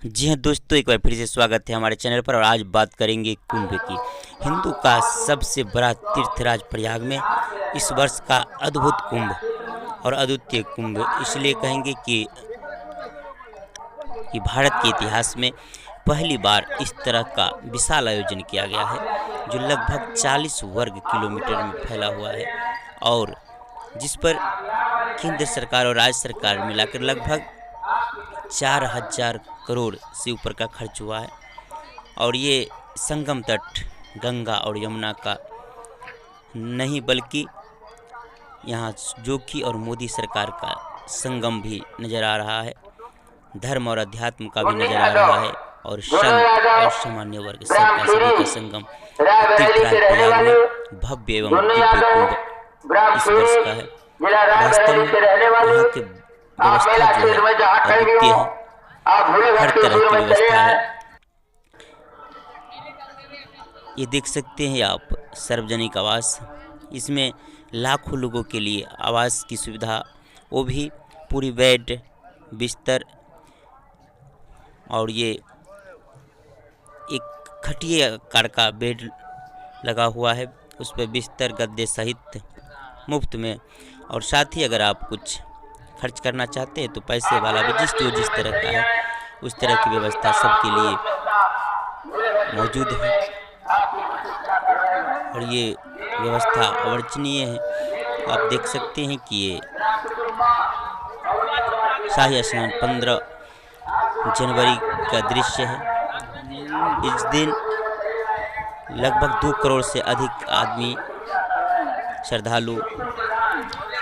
जी हाँ दोस्तों, एक बार फिर से स्वागत है हमारे चैनल पर। और आज बात करेंगे कुंभ की। हिंदू का सबसे बड़ा तीर्थराज प्रयाग में इस वर्ष का अद्भुत कुंभ और अद्वितीय कुंभ इसलिए कहेंगे कि भारत के इतिहास में पहली बार इस तरह का विशाल आयोजन किया गया है, जो लगभग 40 वर्ग किलोमीटर में फैला हुआ है और जिस पर केंद्र सरकार और राज्य सरकार मिलाकर लगभग 4000 करोड़ से ऊपर का खर्च हुआ है। और ये संगम तट गंगा और यमुना का नहीं बल्कि यहाँ जोगी और मोदी सरकार का संगम भी नज़र आ रहा है। धर्म और अध्यात्म का भी नज़र आ रहा है और संत और सामान्य वर्ग सबका सभी का संगम तीर्थराज प्रयाग में भव्य एवं दिव्य कुंभ इस वर्ष का है। वास्तव में यहाँ की व्यवस्था जो है अद्वितीय है, हर तरह की व्यवस्था है। ये देख सकते हैं आप, सार्वजनिक आवास, इसमें लाखों लोगों के लिए आवास की सुविधा, वो भी पूरी बेड बिस्तर, और ये एक खटिया आकार का बेड लगा हुआ है, उस पर बिस्तर गद्दे सहित मुफ्त में। और साथ ही अगर आप कुछ खर्च करना चाहते हैं तो पैसे वाला भी जिस तरह का है उस तरह की व्यवस्था सबके लिए मौजूद है। और ये व्यवस्था अवर्णनीय है। आप देख सकते हैं कि ये शाही स्नान 15 जनवरी का दृश्य है। इस दिन लगभग 2 करोड़ से अधिक आदमी श्रद्धालु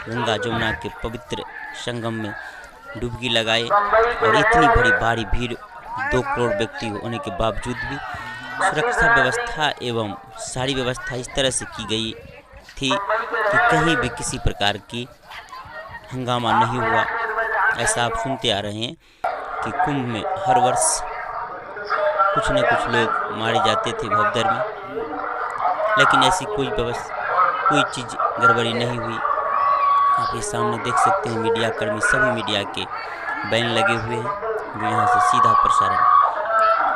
गंगा जमुना के पवित्र संगम में डुबकी लगाए। और इतनी भारी भीड़ 2 करोड़ व्यक्ति होने के बावजूद भी सुरक्षा व्यवस्था एवं सारी व्यवस्था इस तरह से की गई थी कि कहीं भी किसी प्रकार की हंगामा नहीं हुआ। ऐसा आप सुनते आ रहे हैं कि कुंभ में हर वर्ष कुछ न कुछ लोग मारे जाते थे भगदड़ में, लेकिन ऐसी कोई चीज़ गड़बड़ी नहीं हुई। आप ये सामने देख सकते हैं, मीडिया कर्मी सभी मीडिया के बैन लगे हुए हैं जो यहाँ से सीधा प्रसारण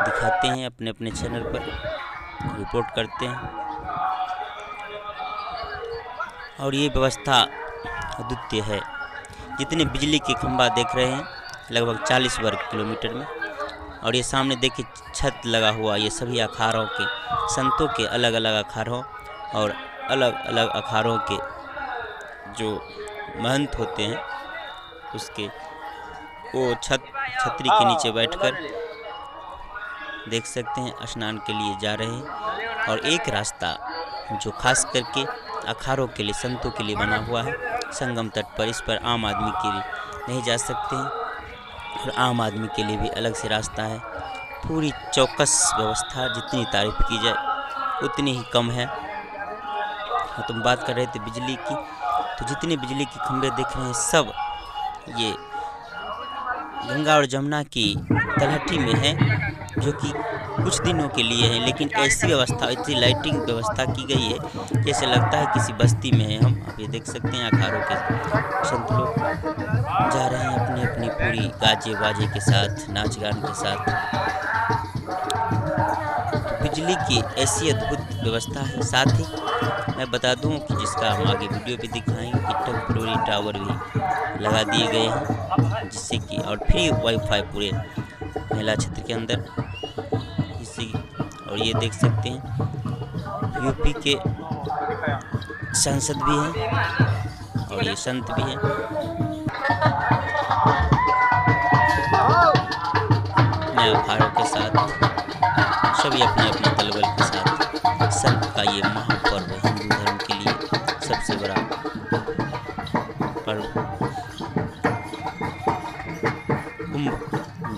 दिखाते हैं, अपने अपने चैनल पर रिपोर्ट करते हैं। और ये व्यवस्था अद्वितीय है। जितने बिजली के खंभा देख रहे हैं लगभग 40 वर्ग किलोमीटर में, और ये सामने देखिए छत लगा हुआ, ये सभी अखाड़ों के संतों के अलग अलग अखाड़ों और अलग अलग अखाड़ों के जो महंत होते हैं उसके वो छतरी के नीचे बैठकर देख सकते हैं स्नान के लिए जा रहे हैं। और एक रास्ता जो खास करके अखाड़ों के लिए संतों के लिए बना हुआ है संगम तट पर, इस पर आम आदमी के लिए नहीं जा सकते हैं और आम आदमी के लिए भी अलग से रास्ता है। पूरी चौकस व्यवस्था, जितनी तारीफ की जाए उतनी ही कम है। हाँ, तुम बात कर रहे थे बिजली की, तो जितने बिजली के खंभे देख रहे हैं सब ये गंगा और जमुना की तलहटी में है, जो कि कुछ दिनों के लिए है। लेकिन ऐसी व्यवस्था, इतनी लाइटिंग व्यवस्था की गई है जैसे लगता है किसी बस्ती में है हम। आप ये देख सकते हैं अखाड़ों के संत लोग जा रहे हैं अपनी अपनी पूरी गाजे बाजे के साथ, नाच गान के साथ। तो बिजली की ऐसी अद्भुत व्यवस्था है। साथ ही मैं बता दूं कि जिसका हम आगे वीडियो भी दिखाएंगे कि टेम्पोररी टावर भी लगा दिए गए हैं, जिससे कि और फ्री वाईफाई पूरे मेला क्षेत्र के अंदर जिससे। और ये देख सकते हैं यूपी के सांसद भी हैं और ये संत भी हैं। नए अखाड़ों के साथ सभी अपने अपने दलबल के साथ संत का ये महापर्व है, हिंदू धर्म के लिए सबसे बड़ा पर्व कुंभ,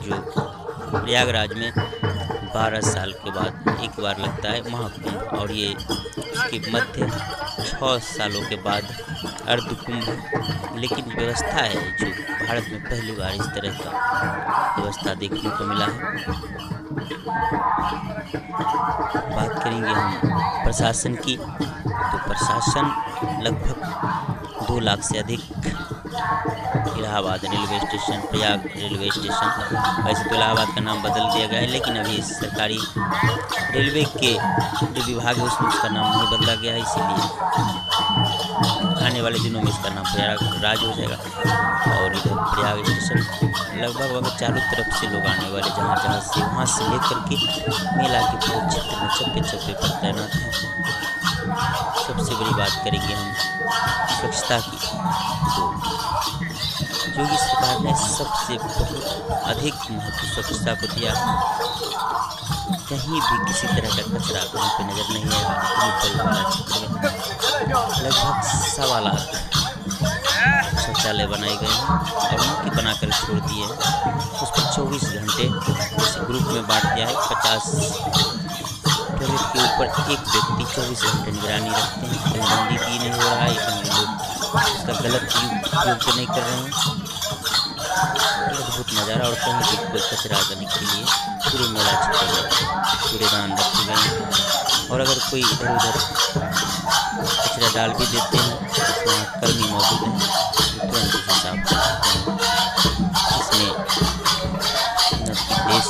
जो प्रयागराज में 12 साल के बाद एक बार लगता है महाकुंभ। और ये उसके मध्य 6 सालों के बाद अर्ध कुंभ है। लेकिन व्यवस्था है जो भारत में पहली बार इस तरह का व्यवस्था देखने को मिला है। बात करेंगे हम प्रशासन की, तो प्रशासन लगभग 2 लाख से अधिक Allahabad railway station, Prayag railway station. वैसे तो इलाहाबाद का नाम बदल दिया गया है, लेकिन अभी सरकारी रेलवे के जो विभाग है उसमें उसका नाम नहीं बदला गया है, इसीलिए आने वाले दिनों में इसका नाम प्रयागराज हो जाएगा। और इधर प्रयाग स्टेशन लगभग चारों तरफ से लोग आने वाले, जहाँ जहाँ से वहाँ से लेकर के मेला के पूरे क्षेत्र में चप्पे चप्पे पर तैनात हैं। सबसे बड़ी बात करेंगे हम स्वच्छता की, तो योगी सरकार ने सबसे बहुत अधिक महत्व स्वच्छता को दिया। कहीं भी किसी तरह का कचरा कहीं पे नजर नहीं आएगा। क्षेत्र में लगभग 1.25 लाख शौचालय बनाए गए हैं और उनकी बनाकर छोड़ दिए हैं। उस पर 24 घंटे इस ग्रुप में बांट दिया है। 50 टॉयलेट के ऊपर एक व्यक्ति 24 घंटे निगरानी रखते हैं। कहीं गंदगी नहीं हो रहा है, कहीं लोग उसका गलत उपयोग तो नहीं कर रहे हैं। अद्भुत नज़ारा। और कहीं भी कोई कचरा करने के लिए पूरे मेला क्षेत्र में कूड़ेदान रखे गए हैं। और अगर कोई इधर उधर कचरा डाल भी देते हैं तो वहाँ कर्मी मौजूद हैं, तुरंत उसे साफ कर देते हैं। इसमें देश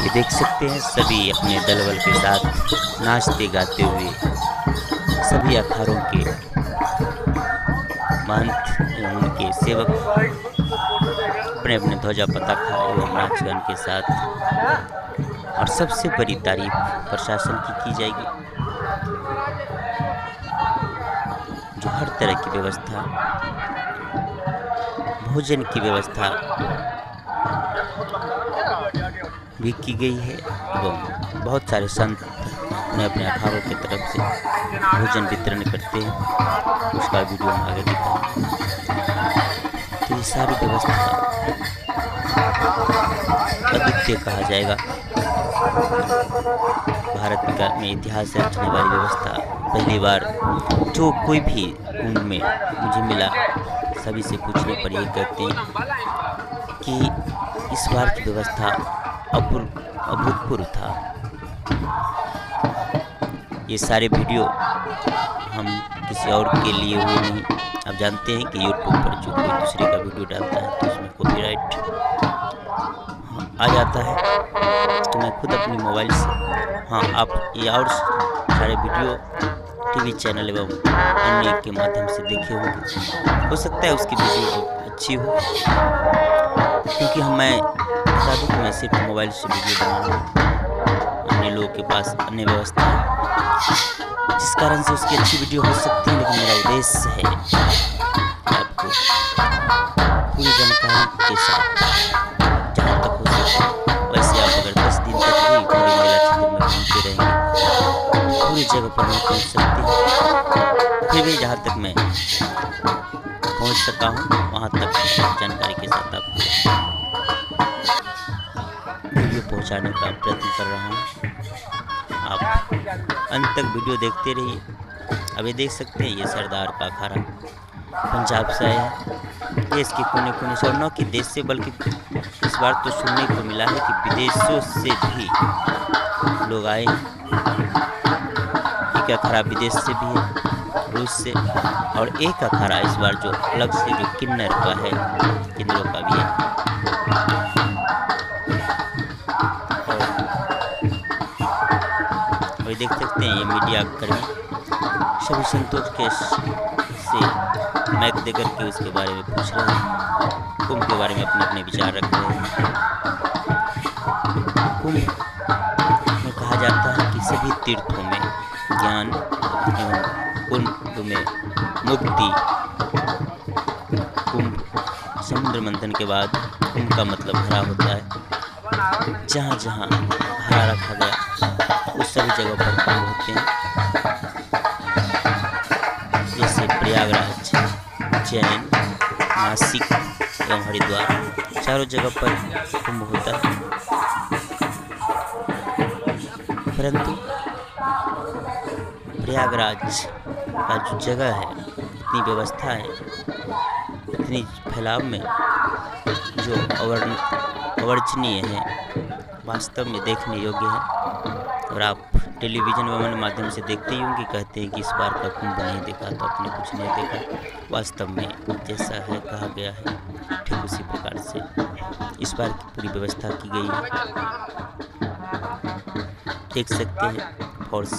ये देख सकते हैं, सभी अपने दल बल के साथ नाचते गाते हुए सभी अखाड़ों के महंत एवं उनके सेवक अपने अपने ध्वजा पताका एवं नाच गान के साथ। और सबसे बड़ी तारीफ प्रशासन की जाएगी, जो हर तरह की व्यवस्था, भोजन की व्यवस्था भी की गई है। एवं बहुत सारे संत अपने अपने अखाड़ों की तरफ से भोजन वितरण करते हैं, उसका वीडियो हम आगे दिखाएंगे। तो ये सारी व्यवस्था अद्वितीय कहा जाएगा। भारत का में इतिहास रचने वाली व्यवस्था पहली बार जो कोई भी कुंभ में मुझे मिला, सभी से पूछने पर ये कहते हैं कि इस बार की व्यवस्था अभूतपूर्व था। ये सारे वीडियो हम किसी और के लिए हुए नहीं। आप जानते हैं कि यूट्यूब पर जो कोई दूसरे का वीडियो डालता है तो उसमें कॉपीराइट आ जाता है। तो मैं खुद अपनी मोबाइल से आप ये और सारे वीडियो टीवी चैनल एवं अन्य के माध्यम से देखे होंगे। हो सकता है उसकी वीडियो अच्छी हो, क्योंकि मैं बता दूँ कि मैं सिर्फ मोबाइल से वीडियो बना रहा हूँ। अन्य लोगों के पास अन्य व्यवस्था है, जिस कारण से उसकी अच्छी वीडियो हो सकती है। लेकिन मेरा उद्देश्य है आपको पूरी जानकारी के साथ, जहाँ तक हो सके। वैसे आप अगर 10 दिन तक भी पूरे मेला क्षेत्र में घूमते रहेंगे, पूरी जगह पर नहीं पहुँच सकते, फिर भी जहाँ तक मैं पहुँच सका हूँ वहाँ तक जानकारी के साथ आपको वीडियो पहुँचाने का प्रयत्न कर रहा हूँ। आप अंत तक वीडियो देखते रहिए। अभी देख सकते हैं ये सरदार का अखाड़ा पंजाब से आया है, देश के कोने कोने से, और न कि देश से बल्कि इस बार तो सुनने को मिला है कि विदेशों से भी लोग आए। एक अखाड़ा विदेश से भी है, रूस से, और एक अखाड़ा इस बार जो अलग से जो किन्नर का है, किन्नरों का भी है। और देख सकते हैं ये मीडिया कर्मी सभी संतोष के से मैक देकर के उसके बारे में पूछ रहे हैं, कुंभ के बारे में अपने अपने विचार रख रहे हैं। कुंभ में कहा जाता है कि सभी तीर्थों में ज्ञान एवं कुंभ में मुक्ति। कुंभ समुद्र मंथन के बाद कुंभ का मतलब हरा होता है। जहाँ जहाँ हरा रखा गया उस सभी जगह पर कुंभ होते हैं। जैसे प्रयागराज, उज्जैन, नासिक एवं हरिद्वार, चारों जगह पर कुंभ होता है। परंतु प्रयागराज का जो जगह है, इतनी व्यवस्था है, इतनी फैलाव में जो अवर्णनीय है, वास्तव में देखने योग्य है। और आप टेलीविजन व माध्यम से देखते ही होंगे, कहते हैं कि इस बार का कुंभ नहीं देखा तो आपने कुछ नहीं देखा। वास्तव में जैसा है कहा गया है, ठीक उसी प्रकार से इस बार की पूरी व्यवस्था की गई है। देख सकते हैं फोर्स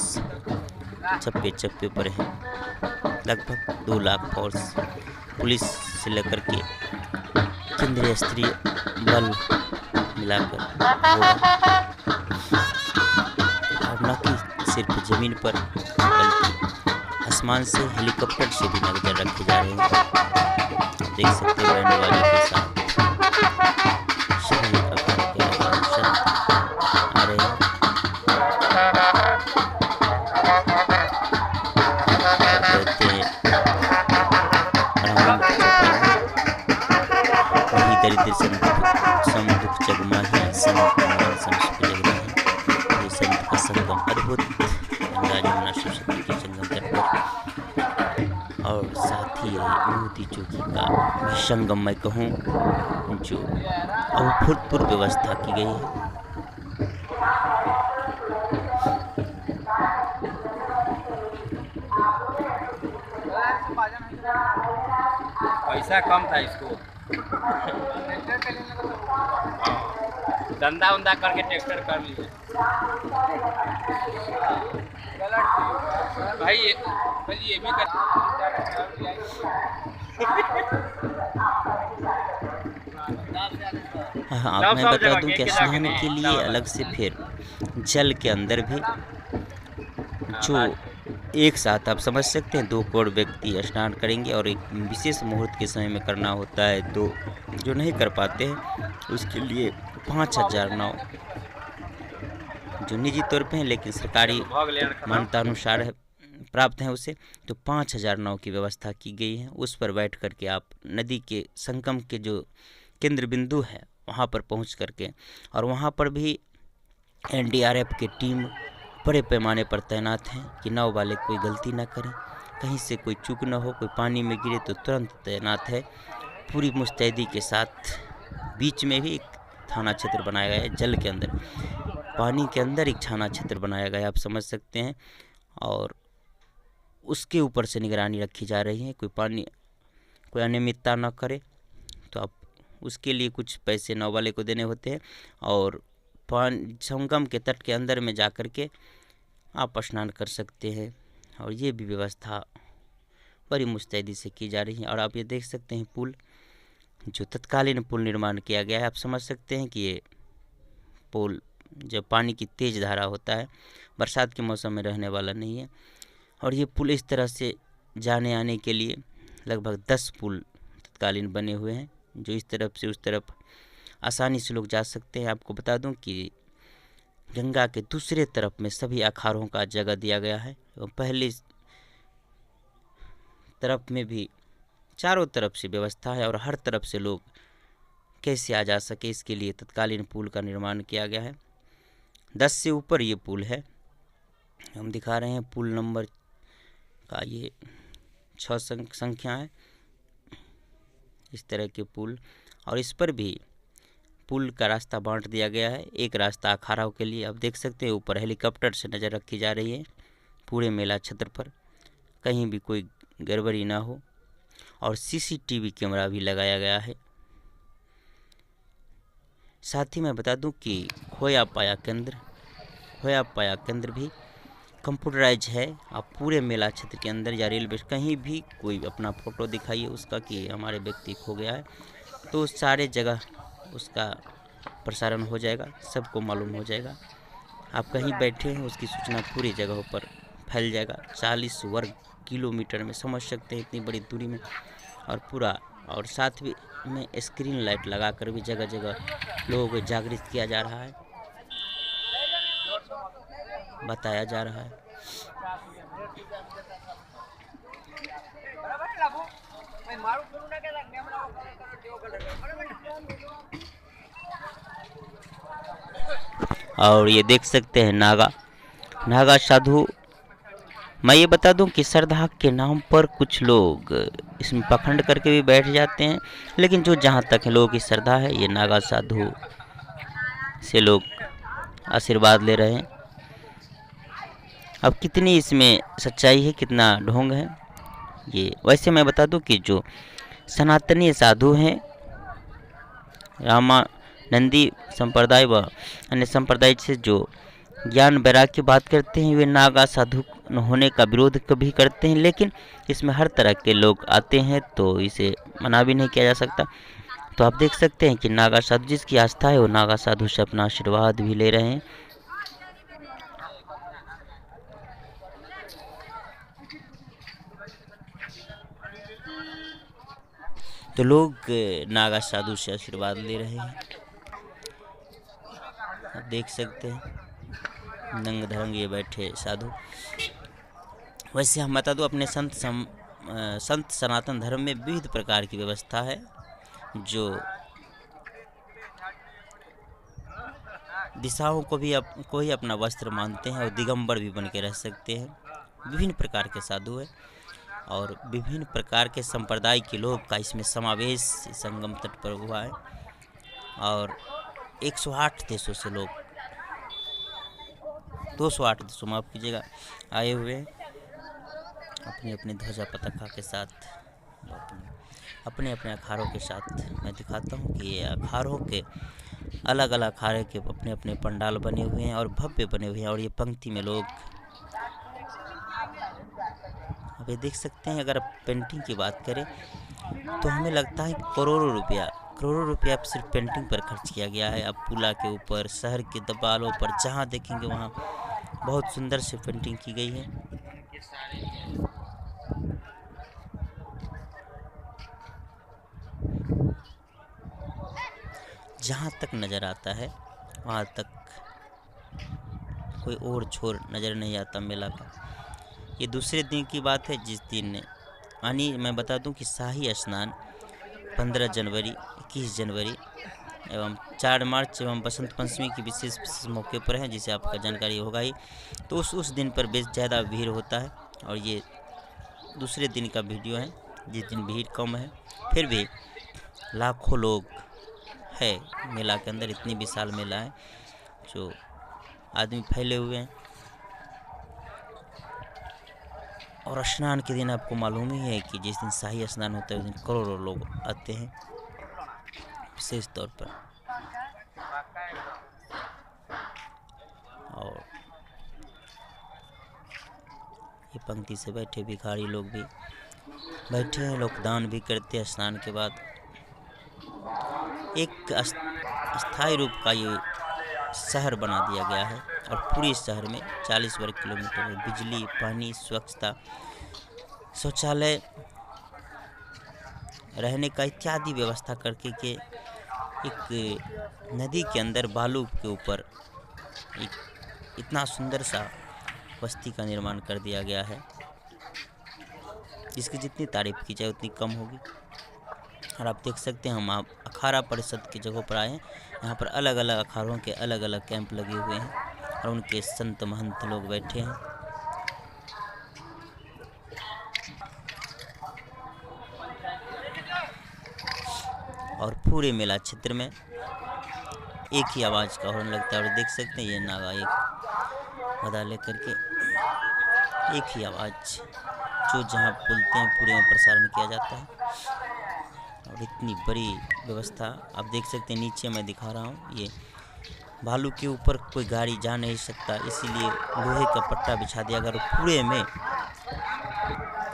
चप्पे चप्पे पर है, लगभग 2 लाख फोर्स पुलिस से लेकर के केंद्रीय स्तरीय बल मिलाकर होगा। और न कि सिर्फ जमीन पर बल्कि आसमान से हेलीकॉप्टर से भी नजर रखे जा रहे हैं। देख सकते हैं रहने वाले के साथ सभी प्रकार के आकर्षण आ रहे हैं। कहते हैं वही दरिद्र समुख जगमाही संत का संगम अद्भुत गंगा जमुना सरस्वती के संगम तट पर, और साथ ही मोती चौकी का भी संगम मैं कहूँ, जो अभूतपूर्व व्यवस्था की गई है। पैसा कम था इसको, धंधा उंधा करके ट्रैक्टर कर लीजिए भाई। ये भी कर हाँ, मैं बता दूं कि स्नान के लिए अलग से फिर जल के अंदर भी जो एक साथ आप समझ सकते हैं 2 करोड़ व्यक्ति स्नान करेंगे, और एक विशेष मुहूर्त के समय में करना होता है, तो जो नहीं कर पाते हैं उसके लिए 5000 नाव जो निजी तौर पे हैं लेकिन सरकारी मान्यता अनुसार प्राप्त हैं उसे, तो 5000 नाव की व्यवस्था की गई है। उस पर बैठ करके आप नदी के संगम के जो केंद्र बिंदु है वहाँ पर पहुँच करके, और वहाँ पर भी NDRF की टीम बड़े पैमाने पर तैनात हैं कि नाव वाले कोई गलती ना करें, कहीं से कोई चूक ना हो, कोई पानी में गिरे तो तुरंत तैनात है पूरी मुस्तैदी के साथ। बीच में भी एक थाना क्षेत्र बनाया गया है, जल के अंदर पानी के अंदर एक थाना क्षेत्र बनाया गया है, आप समझ सकते हैं, और उसके ऊपर से निगरानी रखी जा रही है, कोई अनियमितता ना करे, तो आप उसके लिए कुछ पैसे नाव वाले को देने होते हैं, और संगम के तट के अंदर में जा कर के आप स्नान कर सकते हैं। और ये भी व्यवस्था बड़ी मुस्तैदी से की जा रही है। और आप ये देख सकते हैं पुल, जो तत्कालीन पुल निर्माण किया गया है, आप समझ सकते हैं कि ये पुल जब पानी की तेज़ धारा होता है, बरसात के मौसम में रहने वाला नहीं है। और ये पुल इस तरह से जाने आने के लिए लगभग 10 पुल तत्कालीन बने हुए हैं, जो इस तरफ से उस तरफ आसानी से लोग जा सकते हैं। आपको बता दूं कि गंगा के दूसरे तरफ में सभी अखाड़ों का जगह दिया गया है, और पहली तरफ में भी चारों तरफ से व्यवस्था है, और हर तरफ से लोग कैसे आ जा सके इसके लिए तत्कालीन पुल का निर्माण किया गया है। 10 से ऊपर ये पुल है, हम दिखा रहे हैं पुल नंबर का ये 6 संख्या है इस तरह के पुल। और इस पर भी पुल का रास्ता बांट दिया गया है, एक रास्ता अखाड़ों के लिए। आप देख सकते हैं ऊपर हेलीकॉप्टर से नज़र रखी जा रही है पूरे मेला क्षेत्र पर, कहीं भी कोई गड़बड़ी ना हो, और CCTV कैमरा भी लगाया गया है। साथ ही मैं बता दूं कि खोया पाया केंद्र भी कंप्यूटराइज है। आप पूरे मेला क्षेत्र के अंदर या रेलवे कहीं भी कोई अपना फ़ोटो दिखाइए उसका कि हमारे व्यक्ति खो गया है, तो सारे जगह उसका प्रसारण हो जाएगा, सबको मालूम हो जाएगा। आप कहीं बैठे हैं उसकी सूचना पूरी जगहों पर फैल जाएगा। 40 वर्ग किलोमीटर में, समझ सकते हैं इतनी बड़ी दूरी में, और पूरा, और साथ में स्क्रीन लाइट लगाकर भी जगह जगह लोगों को जागृत किया जा रहा है, बताया जा रहा है। और ये देख सकते हैं नागा साधु। मैं ये बता दूं कि श्रद्धा के नाम पर कुछ लोग इसमें पखंड करके भी बैठ जाते हैं, लेकिन जो जहाँ तक है लोगों की श्रद्धा है, ये नागा साधु से लोग आशीर्वाद ले रहे हैं। अब कितनी इसमें सच्चाई है, कितना ढोंग है ये। वैसे मैं बता दूं कि जो सनातनी साधु हैं, रामानंदी संप्रदाय व अन्य संप्रदाय से जो ज्ञान वैराग्य की बात करते हैं, वे नागा साधु होने का विरोध कभी करते हैं, लेकिन इसमें हर तरह के लोग आते हैं तो इसे मना भी नहीं किया जा सकता। तो आप देख सकते हैं कि नागा साधु जिसकी आस्था है वो नागा साधु से अपना आशीर्वाद भी ले रहे हैं। तो लोग नागा साधु से आशीर्वाद ले रहे हैं, आप देख सकते हैं नंग धरंग ये बैठे साधु। वैसे हम बता दो अपने संत सनातन धर्म में विविध प्रकार की व्यवस्था है। जो दिशाओं को ही अपना वस्त्र मानते हैं और दिगंबर भी बन के रह सकते हैं। विभिन्न प्रकार के साधु हैं और विभिन्न प्रकार के संप्रदाय के लोग का इसमें समावेश संगम तट पर हुआ है। और 108 देशों से लोग 208 देशों माफ कीजिएगा आए हुए हैं अपने अपने ध्वजा पताका के साथ, अपने अपने अखाड़ों के साथ। मैं दिखाता हूँ कि ये अखाड़ों के अलग अलग अखाड़े के अपने अपने पंडाल बने हुए हैं और भव्य बने हुए हैं। और ये पंक्ति में लोग अब ये देख सकते हैं। अगर पेंटिंग की बात करें तो हमें लगता है करोड़ों रुपया सिर्फ पेंटिंग पर खर्च किया गया है। अब पुला के ऊपर, शहर के दीवारों पर जहाँ देखेंगे वहाँ बहुत सुंदर से पेंटिंग की गई है। जहाँ तक नज़र आता है वहाँ तक कोई और छोर नज़र नहीं आता मेला का। ये दूसरे दिन की बात है जिस दिन यानी मैं बता दूं कि शाही स्नान 15 जनवरी, 21 जनवरी एवं 4 मार्च एवं बसंत पंचमी की विशेष मौके पर है, जिसे आपका जानकारी होगा ही। तो उस दिन पर बेस ज़्यादा भीड़ होता है। और ये दूसरे दिन का वीडियो है जिस दिन भीड़ कम है, फिर भी लाखों लोग है मेला के अंदर। इतनी विशाल मेला है जो आदमी फैले हुए हैं। और स्नान के दिन आपको मालूम ही है कि जिस दिन शाही स्नान होता है उस दिन करोड़ों लोग आते हैं विशेष तौर पर। और ये पंक्ति से बैठे भिखारी लोग भी बैठे हैं, लोग दान भी करते हैं स्नान के बाद। एक अस्थायी रूप का ये शहर बना दिया गया है और पूरे शहर में 40 वर्ग किलोमीटर में बिजली, पानी, स्वच्छता, शौचालय, रहने का इत्यादि व्यवस्था करके के एक नदी के अंदर बालू के ऊपर एक इतना सुंदर सा बस्ती का निर्माण कर दिया गया है जिसकी जितनी तारीफ की जाए उतनी कम होगी। और आप देख सकते हैं हम आप अखाड़ा परिषद की जगह पर आए हैं। यहाँ पर अलग अलग अखाड़ों के अलग अलग कैंप लगे हुए हैं और उनके संत महंत लोग बैठे हैं। और पूरे मेला क्षेत्र में एक ही आवाज़ का हॉर्न लगता है। और देख सकते हैं ये नागा एक गदा लेकर के एक ही आवाज़ जो जहाँ बोलते हैं पूरे में प्रसारण किया जाता है। और इतनी बड़ी व्यवस्था आप देख सकते हैं। नीचे मैं दिखा रहा हूँ, ये भालू के ऊपर कोई गाड़ी जा नहीं सकता, इसीलिए लोहे का पट्टा बिछा दिया। अगर पूरे में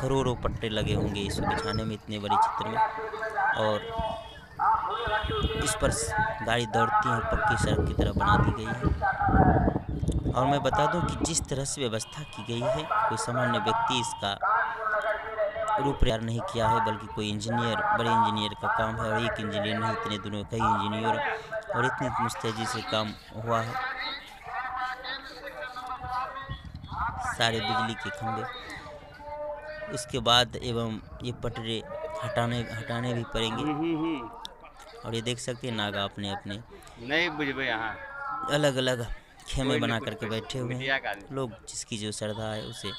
करोड़ों पट्टे लगे होंगे इसको बिछाने में, इतने बड़े चित्र में। और इस पर गाड़ी दौड़ती है, पक्की सड़क की तरह बना दी गई है। और मैं बता दूं कि जिस तरह से व्यवस्था की गई है, कोई सामान्य व्यक्ति इसका रूप तैयार नहीं किया है, बल्कि कोई इंजीनियर, बड़े इंजीनियर का काम है। और एक इंजीनियर नहीं, इतने दिनों कई इंजीनियर और इतनी मुस्तैदी से काम हुआ है। सारे बिजली के खंभे, इसके बाद एवं ये पटरे हटाने भी पड़ेंगे। और ये देख सकते हैं नागा अपने अपने नहीं बुझबे यहाँ अलग अलग खेमे बना करके बैठे हुए हैं। लोग जिसकी जो श्रद्धा है उसे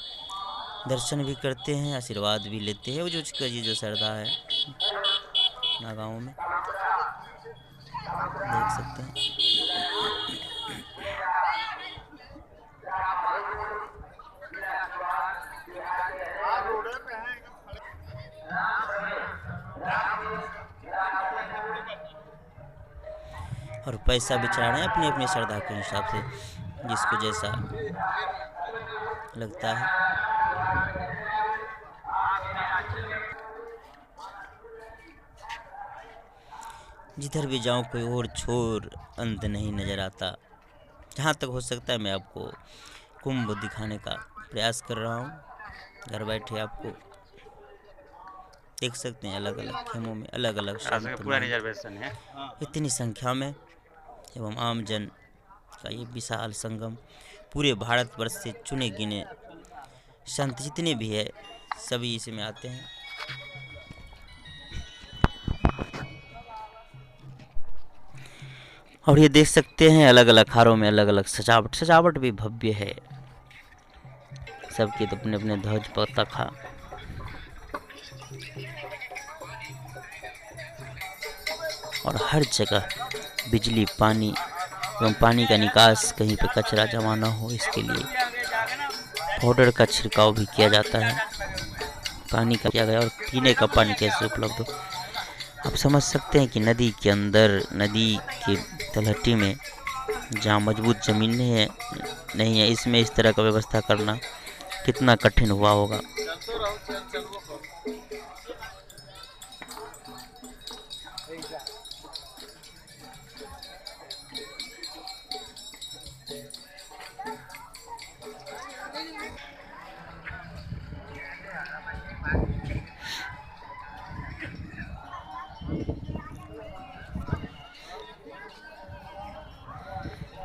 दर्शन भी करते हैं, आशीर्वाद भी लेते हैं। वो जो श्रद्धा है नागाओं में, देख सकते हैं। और पैसा भी चढ़ा रहे हैं अपनी अपनी श्रद्धा के हिसाब से, जिसको जैसा लगता है। जिधर भी जाऊं कोई और छोर अंत नहीं नज़र आता। जहाँ तक हो सकता है मैं आपको कुंभ दिखाने का प्रयास कर रहा हूँ। घर बैठे आपको देख सकते हैं अलग अलग खेमों में अलग अलग संत पूरा महंत रिजर्वेशन है। इतनी संख्या में एवं आम जन का ये विशाल संगम। पूरे भारतवर्ष से चुने गिने संत जितने भी है सभी इसमें आते हैं। और ये देख सकते हैं अलग अलग हारों में अलग अलग सजावट, सजावट भी भव्य है। सबके तो अपने अपने ध्वज पताका। और हर जगह बिजली, पानी एवं पानी का निकास, कहीं पे कचरा जमा ना हो इसके लिए पाउडर का छिड़काव भी किया जाता है। पानी का किया गया और पीने का पानी कैसे उपलब्ध हो आप समझ सकते हैं कि नदी के अंदर, नदी की तलहटी में जहाँ मजबूत ज़मीन नहीं है इसमें इस तरह का व्यवस्था करना कितना कठिन हुआ होगा।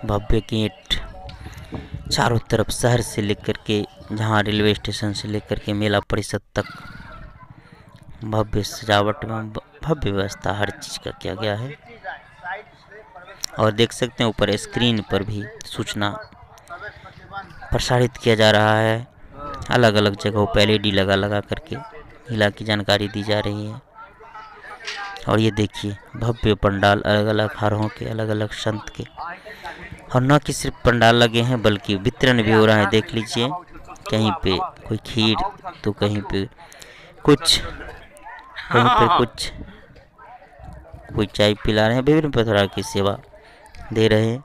भव्य गेट चारों तरफ, शहर से लेकर के जहाँ रेलवे स्टेशन से लेकर के मेला परिषद तक भव्य सजावट में भव्य व्यवस्था हर चीज़ का किया गया है। और देख सकते हैं ऊपर स्क्रीन पर भी सूचना प्रसारित किया जा रहा है। अलग अलग जगहों पर LED लगा करके मेला की जानकारी दी जा रही है। और ये देखिए भव्य पंडाल, अलग अलग हारों के, अलग अलग संत के। और न कि सिर्फ पंडाल लगे हैं बल्कि वितरण भी हो रहा है। देख लीजिए कहीं पे कोई खीर तो कहीं पे कुछ, कहीं पे कुछ, कोई चाय पिला रहे हैं, विभिन्न प्रकार की सेवा दे रहे हैं।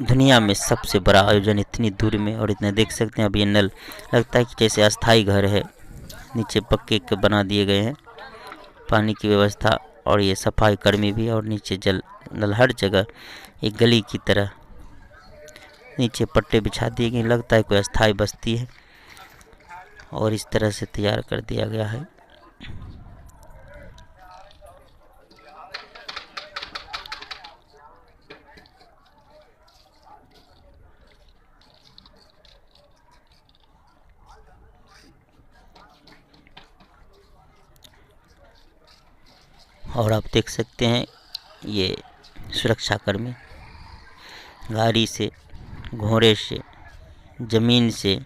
दुनिया में सबसे बड़ा आयोजन इतनी दूर में, और इतने देख सकते हैं अब ये नल लगता है कि जैसे अस्थाई घर है, नीचे पक्के के बना दिए गए हैं पानी की व्यवस्था। और ये सफाई कर्मी भी, और नीचे जल नल हर जगह एक गली की तरह नीचे पट्टे बिछा दिए गए, लगता है कोई अस्थाई बस्ती है और इस तरह से तैयार कर दिया गया है। और आप देख सकते हैं ये सुरक्षाकर्मी गाड़ी से, घोड़े से, ज़मीन से,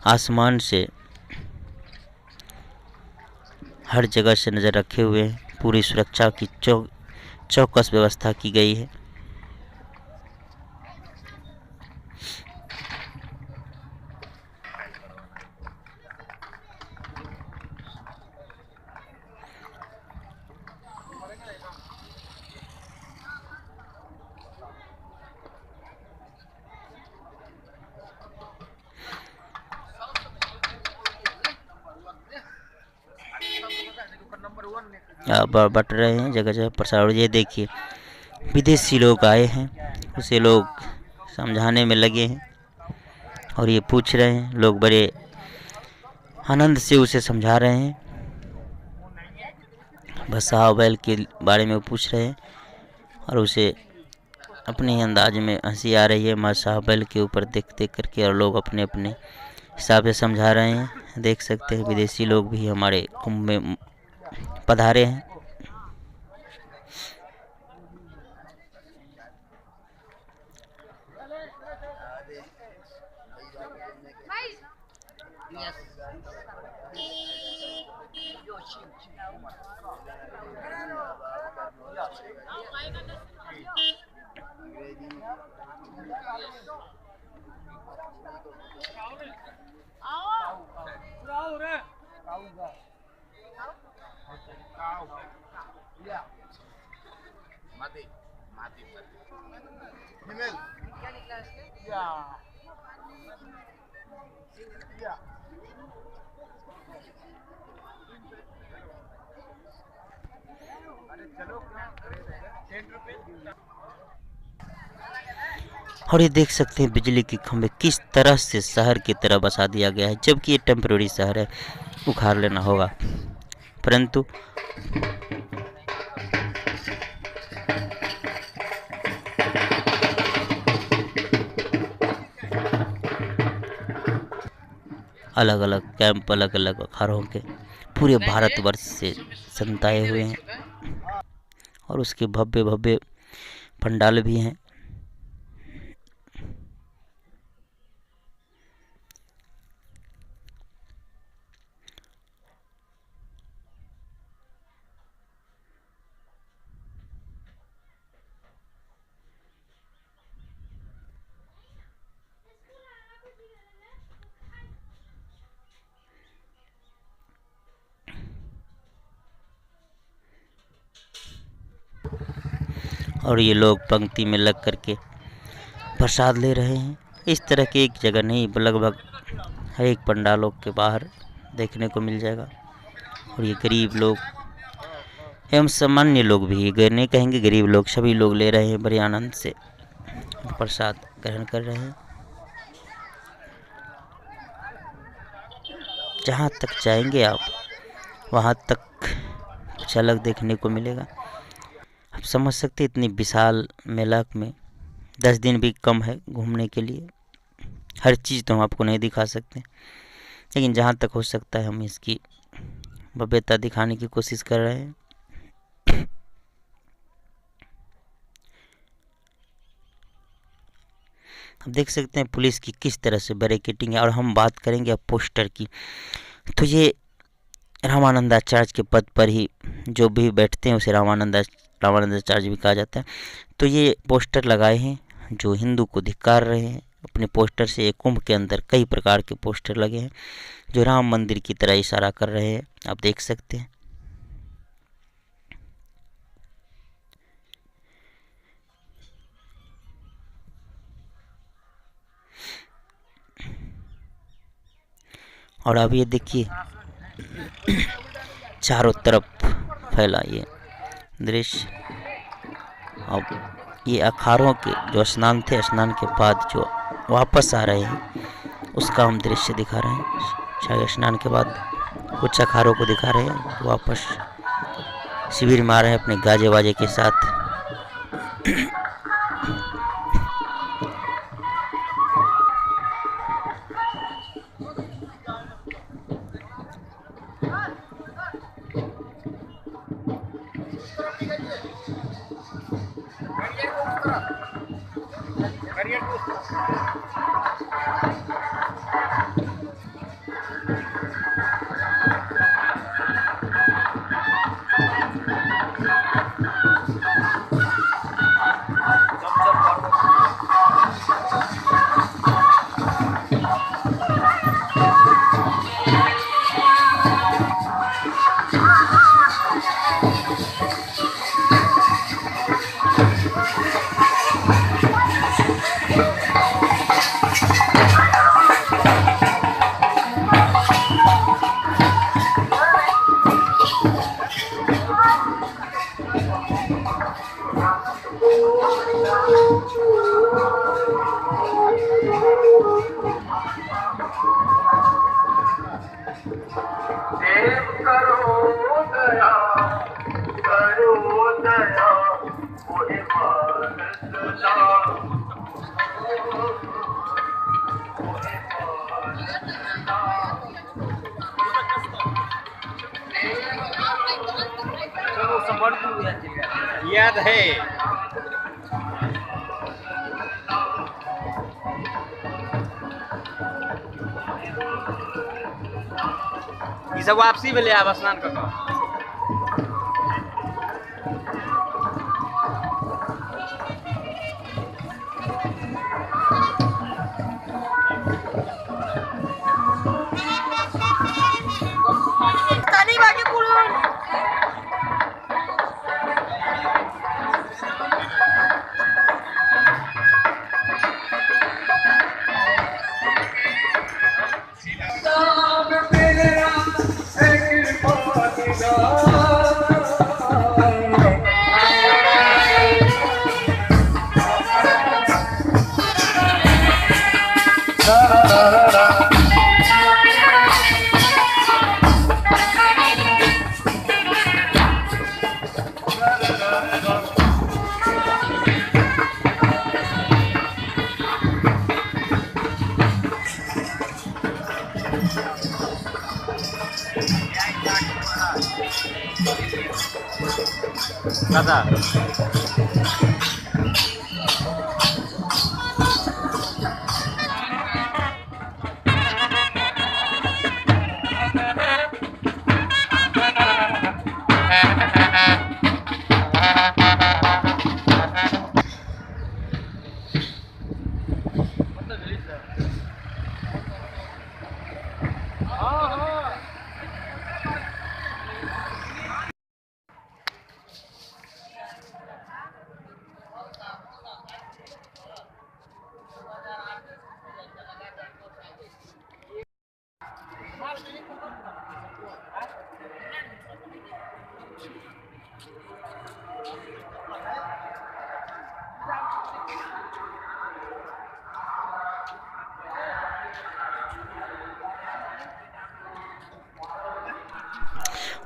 आसमान से, हर जगह से नज़र रखे हुए हैं। पूरी सुरक्षा की चौकस व्यवस्था की गई है। बट रहे हैं जगह जगह प्रसार। ये देखिए विदेशी लोग आए हैं, उसे लोग समझाने में लगे हैं और ये पूछ रहे हैं, लोग बड़े आनंद से उसे समझा रहे हैं। भसा बैल के बारे में पूछ रहे हैं और उसे अपने ही अंदाज में हंसी आ रही है माशा बैल के ऊपर देख देख करके, और लोग अपने अपने हिसाब से समझा रहे हैं। देख सकते हैं विदेशी लोग भी हमारे कुंभ में पधारे हैं। और ये देख सकते हैं बिजली के खंभे किस तरह से शहर की तरह बसा दिया गया है, जबकि ये टेम्परेरी शहर है, उखाड़ लेना होगा। परंतु अलग अलग कैंप, अलग अलग अखाड़ों के पूरे भारतवर्ष से संताए हुए हैं और उसके भव्य भव्य पंडाल भी हैं। और ये लोग पंक्ति में लग करके प्रसाद ले रहे हैं। इस तरह की एक जगह नहीं, लगभग हर एक पंडालों के बाहर देखने को मिल जाएगा। और ये गरीब लोग एवं सामान्य लोग भी, नहीं कहेंगे गरीब लोग, सभी लोग ले रहे हैं, बड़े आनंद से प्रसाद ग्रहण कर रहे हैं। जहाँ तक जाएंगे आप वहाँ तक कुछ अलग देखने को मिलेगा। आप समझ सकते इतनी विशाल मेला में 10 दिन भी कम है घूमने के लिए। हर चीज़ तो हम आपको नहीं दिखा सकते, लेकिन जहाँ तक हो सकता है हम इसकी भव्यता दिखाने की कोशिश कर रहे हैं। आप देख सकते हैं पुलिस की किस तरह से बैरिकेडिंग है। और हम बात करेंगे अब पोस्टर की, तो ये रामानंदाचार्य के पद पर ही जो भी बैठते हैं उसे रामानंदाचार्य भी कहा जाता है। तो ये पोस्टर लगाए हैं जो हिंदू को धिक्कार रहे हैं। अपने पोस्टर से एक कुंभ के अंदर कई प्रकार के पोस्टर लगे हैं जो राम मंदिर की तरह इशारा कर रहे हैं, आप देख सकते हैं। और अब ये देखिए चारों तरफ फैला ये दृश्य। अब ये अखाड़ों के जो स्नान थे, स्नान के बाद जो वापस आ रहे हैं उसका हम दृश्य दिखा रहे हैं। शायद स्नान के बाद कुछ अखाड़ों को दिखा रहे हैं, वापस शिविर में आ रहे हैं अपने गाजे बाजे के साथ। याद है ये सब वापसी में ले आब स्नान कर दादा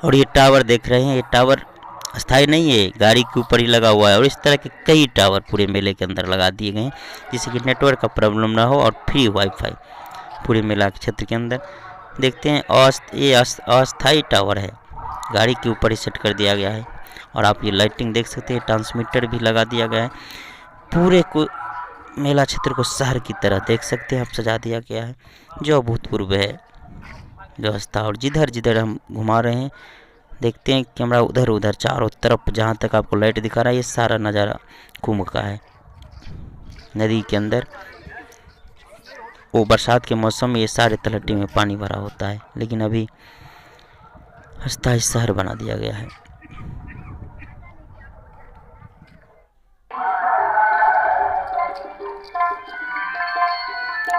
और ये टावर देख रहे हैं, ये टावर अस्थायी नहीं है, गाड़ी के ऊपर ही लगा हुआ है। और इस तरह के कई टावर पूरे मेले के अंदर लगा दिए गए हैं जिससे कि नेटवर्क का प्रॉब्लम ना हो और फ्री वाईफाई पूरे मेला के क्षेत्र के अंदर। देखते हैं ये अस्थायी टावर है, गाड़ी के ऊपर ही सेट कर दिया गया है। और आप ये लाइटिंग देख सकते हैं, ट्रांसमीटर भी लगा दिया गया है। पूरे को मेला क्षेत्र को शहर की तरह देख सकते हैं आप, सजा दिया गया है जो अभूतपूर्व है व्यवस्था। और जिधर जिधर हम घुमा रहे हैं देखते हैं कैमरा उधर उधर चारों तरफ जहाँ तक आपको लाइट दिखा रहा है, ये सारा नज़ारा कुंभ का है। नदी के अंदर वो बरसात के मौसम में ये सारे तलहटी में पानी भरा होता है, लेकिन अभी अस्थायी शहर बना दिया गया है।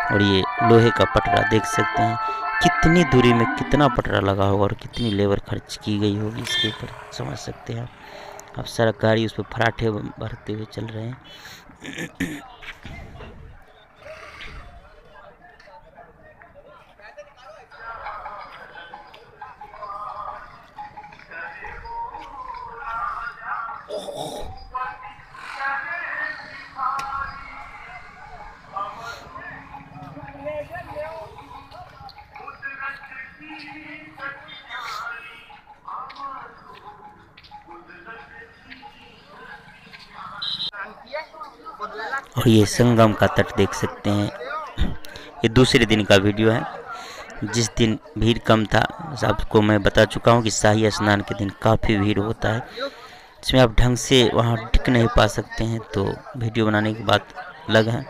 और ये लोहे का पटरा देख सकते हैं, कितनी दूरी में कितना पटरा लगा होगा और कितनी लेबर खर्च की गई होगी इसके ऊपर, समझ सकते हैं आप। सरकारी उस पर फराठे भरते हुए चल रहे हैं। और ये संगम का तट देख सकते हैं, ये दूसरे दिन का वीडियो है। जिस दिन भीड़ कम था, आपको मैं बता चुका हूँ कि शाही स्नान के दिन काफ़ी भीड़ होता है, इसमें आप ढंग से वहाँ टिक नहीं पा सकते हैं, तो वीडियो बनाने की बात अलग है।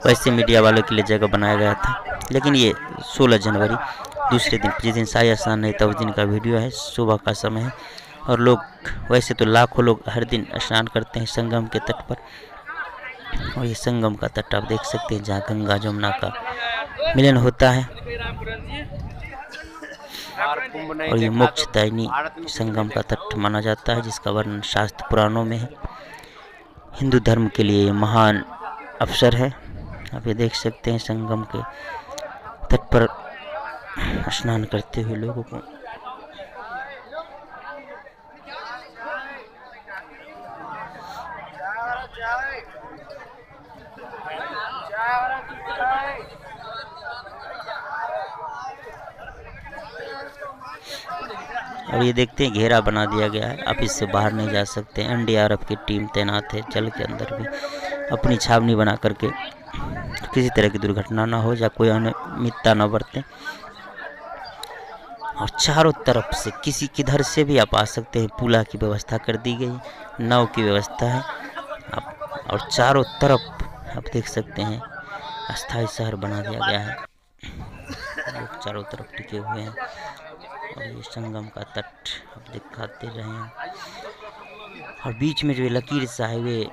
वैसे मीडिया वालों के लिए जगह बनाया गया था, लेकिन ये 16 जनवरी दूसरे दिन, जिस दिन शाही स्नान नहीं था उस दिन का वीडियो है, सुबह का समय है। और लोग वैसे तो लाखों लोग हर दिन स्नान करते हैं संगम के तट पर। और ये संगम का तट आप देख सकते हैं जहाँ गंगा जमुना का मिलन होता है। और ये मोक्षदायिनी संगम का तट माना जाता है, जिसका वर्णन शास्त्र पुराणों में है। हिंदू धर्म के लिए ये महान अवसर है। आप ये देख सकते हैं संगम के तट पर स्नान करते हुए लोगों को। और ये देखते हैं घेरा बना दिया गया है, आप इससे बाहर नहीं जा सकते। एनडीआरएफ की टीम तैनात है जल के अंदर भी, अपनी छावनी बना करके किसी तरह की दुर्घटना ना हो या कोई अनियमितता न बरते। और चारों तरफ से किसी किधर से भी आप आ सकते हैं, पुला की व्यवस्था कर दी गई, नाव की व्यवस्था है आप। और चारों तरफ आप देख सकते हैं अस्थायी शहर बना दिया गया है, लोग चारों तरफ टिके हुए हैं। और ये संगम का तट आप दिखाते रहे हैं। और बीच में जो लकीर सा है, वे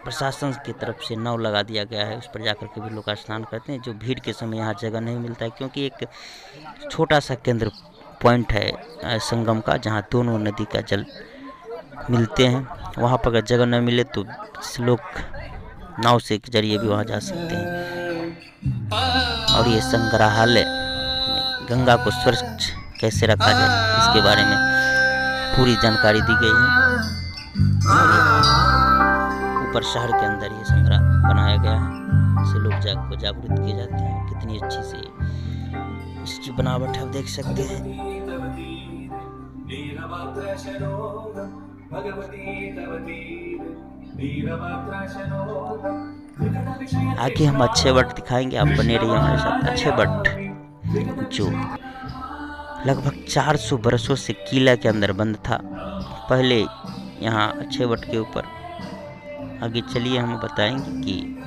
प्रशासन की तरफ से नाव लगा दिया गया है, उस पर जाकर के भी लोग स्नान करते हैं। जो भीड़ के समय यहाँ जगह नहीं मिलता है, क्योंकि एक छोटा सा केंद्र पॉइंट है संगम का, जहाँ दोनों नदी का जल मिलते हैं। वहाँ पर अगर जगह न मिले तो लोग नाव से के जरिए भी वहाँ जा सकते हैं। और ये संग्रहालय में गंगा को स्वच्छ कैसे रखा जाए इसके बारे में पूरी जानकारी दी गई है। ऊपर शहर के अंदर ये संग्रह बनाया गया है, इससे लोग को जागरूक किए जाते हैं। कितनी अच्छी से इसकी बनावट आप देख सकते हैं। आगे हम अक्षय वट दिखाएंगे, आप बने रहिए हमारे साथ। अक्षय वट जो लगभग 400 बरसों से किला के अंदर बंद था, पहले यहाँ अक्षय वट के ऊपर। आगे चलिए हम बताएंगे कि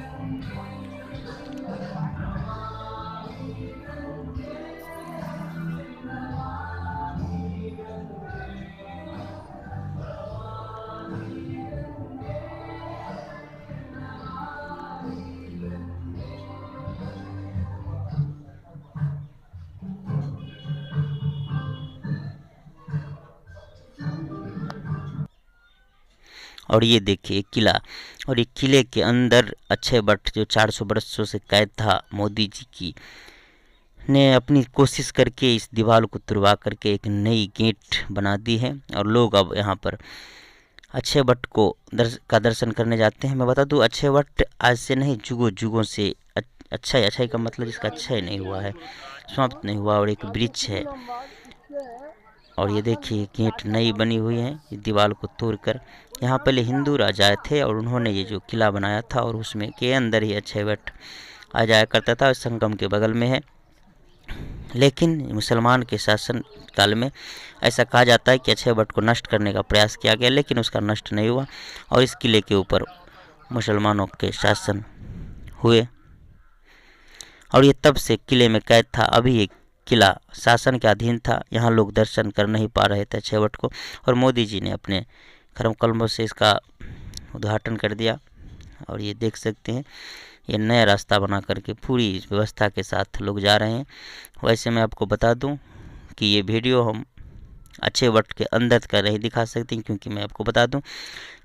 और ये देखिए किला, और ये किले के अंदर अक्षय वट जो 400 बरसों से कैद था, मोदी जी की ने अपनी कोशिश करके इस दीवार को तुड़वा करके एक नई गेट बना दी है। और लोग अब यहाँ पर अक्षय वट को दर्शन करने जाते हैं। मैं बता दूं, अक्षय वट आज से नहीं, जुगों जुगों से अक्षय का मतलब इसका अक्षय नहीं हुआ है, समाप्त नहीं हुआ, और एक वृक्ष है। और ये देखिए गेट नई बनी हुई है, इस दीवार को तोड़कर। यहाँ पहले हिंदू राजा थे और उन्होंने ये जो किला बनाया था, और उसमें के अंदर ही अक्षय वट आ जाया करता था, संगम के बगल में है। लेकिन मुसलमान के शासन काल में ऐसा कहा जाता है कि अक्षय वट को नष्ट करने का प्रयास किया गया, लेकिन उसका नष्ट नहीं हुआ, और इस किले के ऊपर मुसलमानों के शासन हुए, और ये तब से किले में कैद था। अभी एक किला शासन के अधीन था, यहाँ लोग दर्शन कर नहीं पा रहे थे अक्षय वट को, और मोदी जी ने अपने कर्मकलमों से इसका उद्घाटन कर दिया। और ये देख सकते हैं, ये नया रास्ता बना करके पूरी व्यवस्था के साथ लोग जा रहे हैं। वैसे मैं आपको बता दूं कि ये वीडियो हम अक्षय वट के अंदर का नहीं दिखा सकते, क्योंकि मैं आपको बता दूं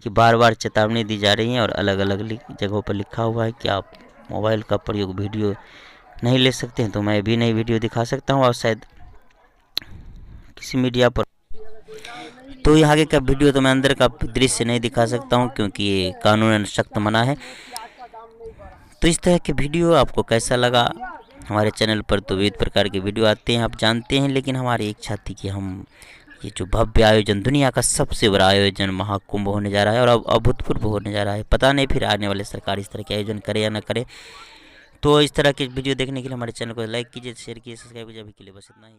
कि बार बार चेतावनी दी जा रही है, और अलग अलग जगहों पर लिखा हुआ है कि आप मोबाइल का प्रयोग वीडियो नहीं ले सकते हैं। तो मैं भी नई वीडियो दिखा सकता हूँ, और शायद किसी मीडिया पर। तो ये आगे का वीडियो तो मैं अंदर का दृश्य नहीं दिखा सकता हूँ, क्योंकि ये कानूनन सख्त मना है। तो इस तरह के वीडियो आपको कैसा लगा? हमारे चैनल पर तो विविध प्रकार के वीडियो आते हैं, आप जानते हैं, लेकिन हमारी इच्छा थी कि हम ये जो भव्य आयोजन, दुनिया का सबसे बड़ा आयोजन महाकुंभ होने जा रहा है, और अब अभूतपूर्व होने जा रहा है। पता नहीं फिर आने वाले सरकार इस तरह के आयोजन करे या ना करे। तो इस तरह के वीडियो देखने के लिए हमारे चैनल को लाइक कीजिए, शेयर कीजिए, सब्सक्राइब कीजिए। अभी के लिए बस इतना ही।